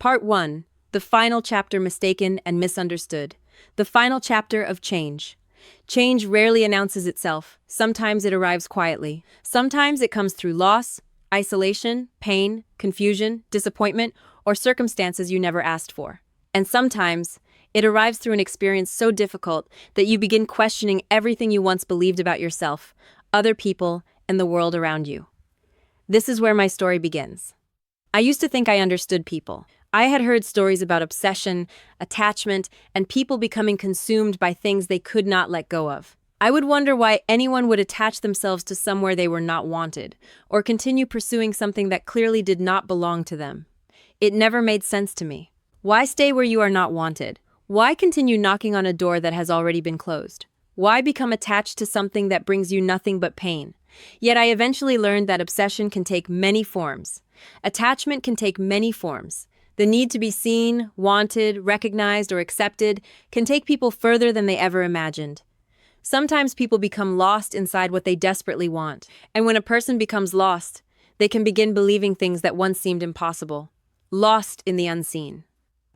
Part 1. The final chapter mistaken and misunderstood. The final chapter of change. Change rarely announces itself. Sometimes it arrives quietly. Sometimes it comes through loss, isolation, pain, confusion, disappointment, or circumstances you never asked for. And sometimes it arrives through an experience so difficult that you begin questioning everything you once believed about yourself, other people, and the world around you. This is where my story begins. I used to think I understood people. I had heard stories about obsession, attachment, and people becoming consumed by things they could not let go of. I would wonder why anyone would attach themselves to somewhere they were not wanted, or continue pursuing something that clearly did not belong to them. It never made sense to me. Why stay where you are not wanted? Why continue knocking on a door that has already been closed? Why become attached to something that brings you nothing but pain? Yet I eventually learned that obsession can take many forms. Attachment can take many forms. The need to be seen, wanted, recognized, or accepted can take people further than they ever imagined. Sometimes people become lost inside what they desperately want. And when a person becomes lost, they can begin believing things that once seemed impossible. Lost in the unseen.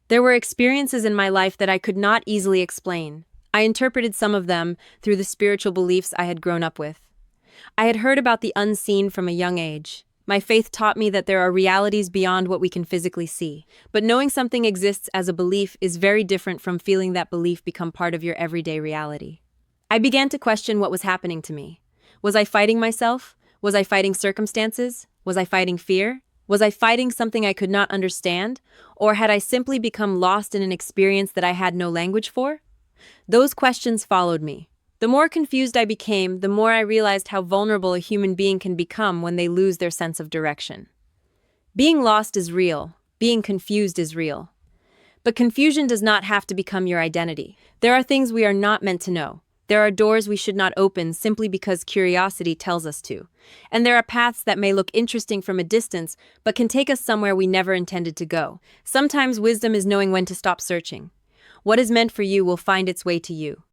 There were experiences in my life that I could not easily explain. I interpreted some of them through the spiritual beliefs I had grown up with. I had heard about the unseen from a young age. My faith taught me that there are realities beyond what we can physically see. But knowing something exists as a belief is very different from feeling that belief become part of your everyday reality. I began to question what was happening to me. Was I fighting myself? Was I fighting circumstances? Was I fighting fear? Was I fighting something I could not understand? Or had I simply become lost in an experience that I had no language for? Those questions followed me. The more confused I became, the more I realized how vulnerable a human being can become when they lose their sense of direction. Being lost is real. Being confused is real. But confusion does not have to become your identity. There are things we are not meant to know. There are doors we should not open simply because curiosity tells us to. And there are paths that may look interesting from a distance, but can take us somewhere we never intended to go. Sometimes wisdom is knowing when to stop searching. What is meant for you will find its way to you.